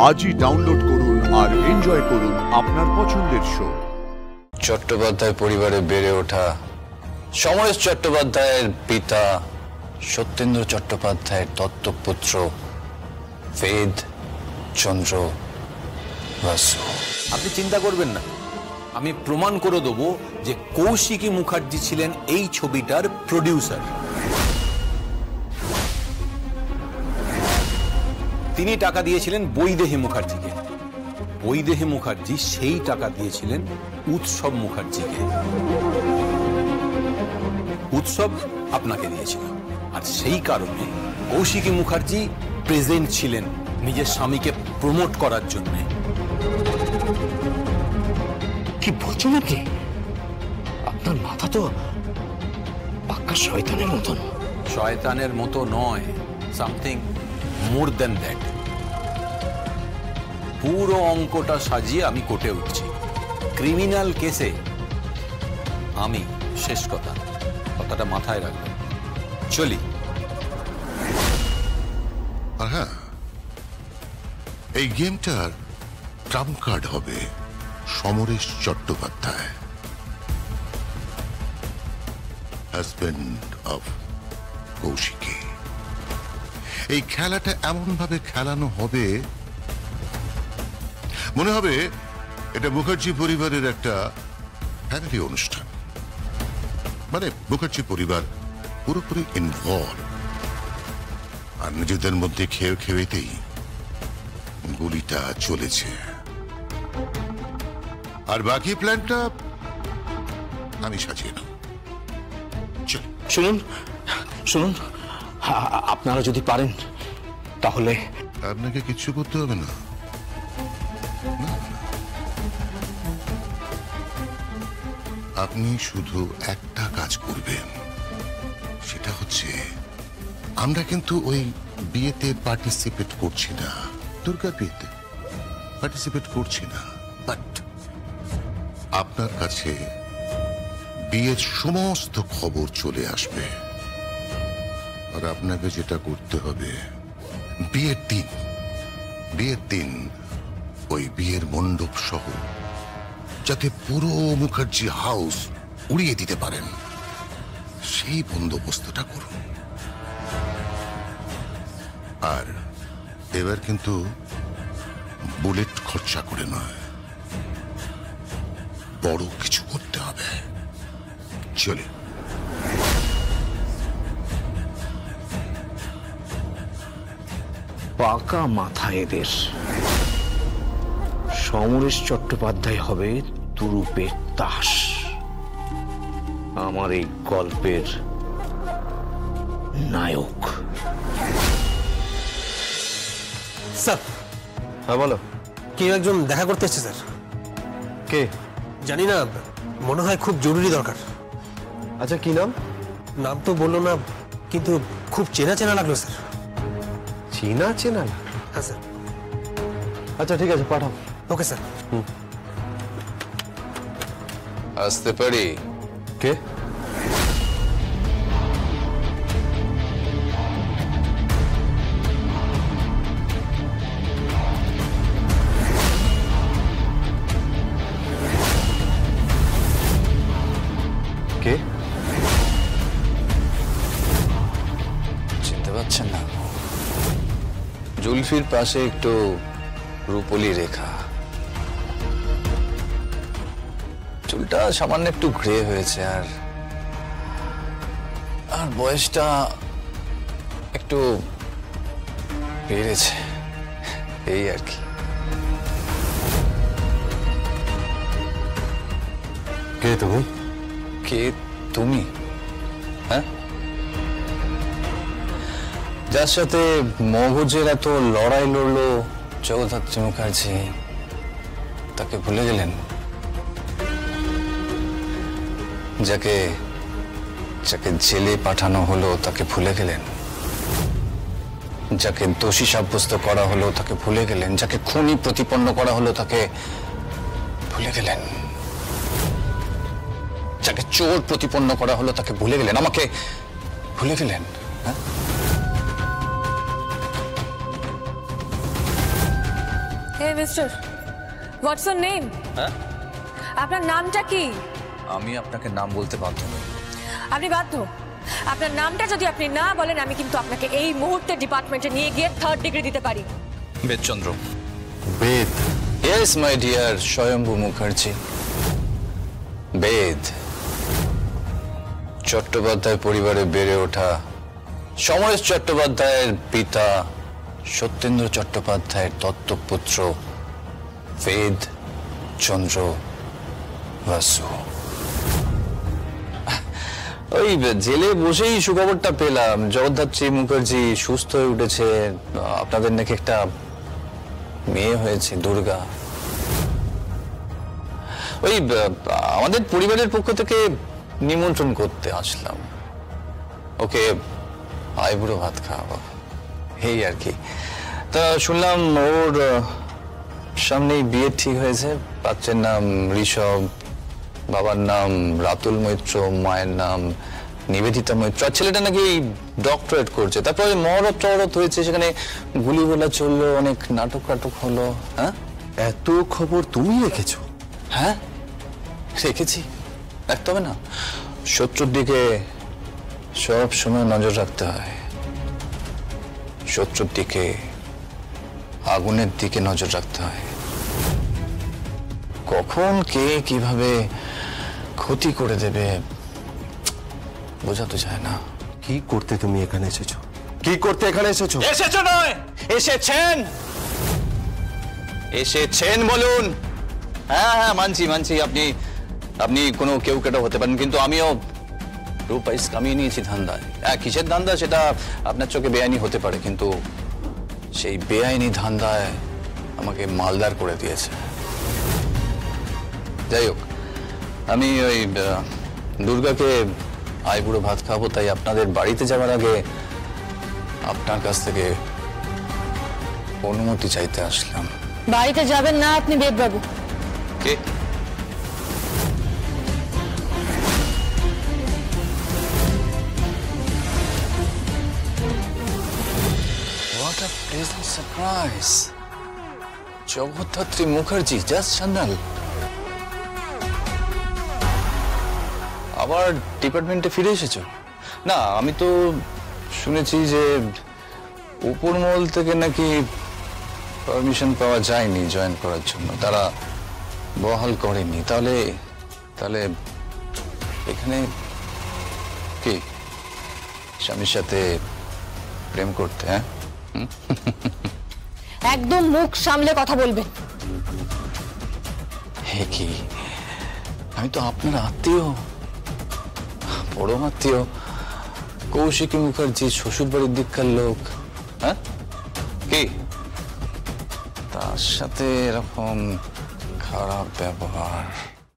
আজই ডাউনলোড করুন আর এনজয় করুন আপনার পছন্দের শো। চট্টোপাধ্যায় পরিবারে বেড়ে ওঠা সমরেশ চট্টোপাধ্যায়ের পিতা সত্যেন্দ্র চট্টোপাধ্যায়ের দত্তক পুত্র বেদ চন্দ্র বসু। আপনি চিন্তা করবেন না, আমি প্রমাণ করে দেবো যে কৌশিকী মুখার্জি ছিলেন এই ছবিটার প্রডিউসার। তিনি টাকা দিয়েছিলেন বৈদেহী মুখার্জিকে, বৈদেহী মুখার্জি সেই টাকা দিয়েছিলেন উৎসব মুখার্জিকে, উৎসব আপনাকে দিয়েছিল। আর সেই কারণে কৌশিকী মুখার্জি প্রেজেন্ট ছিলেন নিজের স্বামীকে প্রমোট করার জন্য। কি বলছেন আপনি? আপনার মাথা তো পাক্কা শয়তানের মতন। শয়তানের মতো নয়, সামথিং মোর দ্যান দ্যাট। পুরো অঙ্কটা সাজিয়ে আমি কোর্টে উঠছি, ক্রিমিনাল কেসে আমি শেষ কথা, কথাটা মাথায় রাখবেন। চলি। আর হ্যাঁ, এই গেমটার ট্রাম্প কার্ড হবে সমরেশ চট্টোপাধ্যায়, হাজবেন্ড অফ কৌশিকী। এই খেলাটা এমন ভাবে খেলানো হবে, মনে হবে এটা মুখার্জি পরিবারের একটা ফ্যামিলি অনুষ্ঠান। মানে মুখার্জি পরিবার পুরোপুরি ইনভলভ, আর নিজেদের মধ্যে খেয়েতেই গুলিটা চলেছে। আর বাকি প্ল্যানটা আমি সাজিয়ে নেব। শুনুন শুনুন, আপনারা যদি পারেন তাহলে। আপনাকে কিচ্ছু করতে হবে না। আপনি শুধু একটা কাজ করবেন, সেটা হচ্ছে আমরা কিন্তু ওই বিয়েতে পার্টিসিপেট করছি না, দুর্গা বিয়েতে পার্টিসিপেট করছি না, বাট আপনার কাছে বিয়ের সমস্ত খবর চলে আসবে। আর আপনাকে যেটা করতে হবে, বিয়ের দিন ওই বিয়ের মণ্ডপ সহ যাতে পুরো মুখার্জি হাউস উড়িয়ে দিতে পারেন, সেই বন্দোবস্তটা করুন। আর এবার কিন্তু বুলেট খরচা করে নয়, বড় কিছু করতে হবে। চলে। পাকা মাথা এদের। সমরেশ চট্টোপাধ্যায় হবে তুরুপের তাস, আমার এই গল্পের নায়ক। স্যার। হ্যাঁ বলো। কেউ একজন দেখা করতে এসেছে স্যার। কে? জানি না, মনে হয় খুব জরুরি দরকার। আচ্ছা, কি নাম? নাম তো বললো না, কিন্তু খুব চেনা চেনা লাগলো স্যার। চেনা চেনা? হ্যাঁ স্যার। আচ্ছা ঠিক আছে, পাঠাও। Okay sir. আসতে পারি? কে? কে? চিনতে পারছেন না? জুলফির পাশে একটু রূপলি রেখা, চুলটা সামান্য একটু গ্রে হয়েছে, আর বয়সটা একটু বেড়েছে, এই আর কি। কে তুমি? কে তুমি? হ্যাঁ, যার সাথে মগজের এত লড়াই লড়লো জগদ্ধাত্রী মুখার্জি, তাকে ভুলে গেলেন? যাকে জেলে পাঠানো হলো তাকে ভুলে গেলেন? যাকে দোষী সাব্যস্ত করা হলো তাকে ভুলে গেলেন? যাকে খুনি প্রতিপন্ন করা হলো তাকে ভুলে গেলেন? যাকে চোর প্রতিপন্ন করা হলো তাকে ভুলে গেলেন? আমাকে ভুলে গেলেন? হ্যাঁ, হে মিস্টার, হোয়াটস ইউর নেম? হ্যাঁ, আপনার নামটা কি? আমি আপনাকে নাম বলতে বাধ্য নই। আপনি বাধ্য। আপনার নামটা যদি আপনি না বলেন, আমি কিন্তু আপনাকে এই মুহূর্তে ডিপার্টমেন্টে নিয়ে গিয়ে 3rd ডিগ্রি দিতে পারি। বেদচন্দ্র। বেদ? ইয়েস মাই ডিয়ার স্বয়ম্ভু মুখার্জি। বেদ চট্টোপাধ্যায় পরিবারে বেড়ে ওঠা সমরেশ চট্টোপাধ্যায়ের পিতা সত্যেন্দ্র চট্টোপাধ্যায়ের দত্তপুত্র বেদ চন্দ্র বাসু। ওই জেলে বসেই সুখবরটা পেলাম, জগদ্ধাত্রী মুখার্জি সুস্থ হয়ে উঠেছে। আপনাদের নাকি একটা মেয়ে হয়েছে, দুর্গা। ওই আমাদের পরিবারের পক্ষ থেকে নিমন্ত্রণ করতে আসলাম, ওকে আইবুড়ো ভাত খাওয়াবো, এই আর কি। তা শুনলাম ওর সামনেই বিয়ে ঠিক হয়েছে। বাচ্চার নাম ঋষভ, বাবার নাম রাতুল মৈত্র, মায়ের নাম নিবেদিতা মৈত্র। আর ছেলেটা নাকি ডক্টরেট করছে। তারপরে মহরত টহরত হয়েছে, সেখানে গুলিগোলা চললো, অনেক নাটক টাটক হলো। হ্যাঁ, এত খবর তুমি রেখেছো? হ্যাঁ রেখেছি, রাখতে হবে না? শত্রুর দিকে সব সময় নজর রাখতে হয়। শত্রুর দিকে, আগুনের দিকে নজর রাখতে হয়। কখন কে কিভাবে ক্ষতি করে দেবে বোঝা তো যায় না। কি করতে তুমি এখানে এসেছো? কি করতে এখানে এসেছো? এসেছো নয়, এসেছেন। এসেছেন বলুন। হ্যাঁ হ্যাঁ, মানছি মানছি, আপনি কোনো কেউ কেটা হতে পারেন, কিন্তু আমিও রূপাইস কামিয়ে নিয়েছি ধান্দায়। হ্যাঁ, কিসের ধান্দা সেটা আপনার চোখে বেআইনি হতে পারে, কিন্তু সেই বেআইনি ধান্দায় আমাকে মালদার করে দিয়েছে। যাই হোক, আমি ওই দুর্গাকে আইবুড়ো ভাত খাবো, তাই আপনাদের বাড়িতে যাওয়ার আগে আপনার কাছ থেকে অনুমতি চাইতে আসলাম। বাড়িতে যাবেন না আপনি বেদবাবু। কে? What a pleasant surprise! Jagaddhatri Mukherjee, just Sanyal. আবার ডিপার্টমেন্টে ফিরে এসেছো? না, আমি তো শুনেছি যে উপরমহল থেকে নাকি পারমিশন পাওয়া যায়নি জয়েন করার জন্য, তারা বহাল করেনি। তাহলে এখানে কি স্বামীর সাথে প্রেম করতে? হ্যাঁ, একদম মুখ সামলে কথা বলবেন। হে কি, আমি তো আপনার আত্মীয়, বড় আত্মীয়, কৌশিকী মুখার্জি শ্বশুর বাড়ির দিককার লোক। হ্যাঁ, কি তার সাথে এরকম খারাপ ব্যবহার?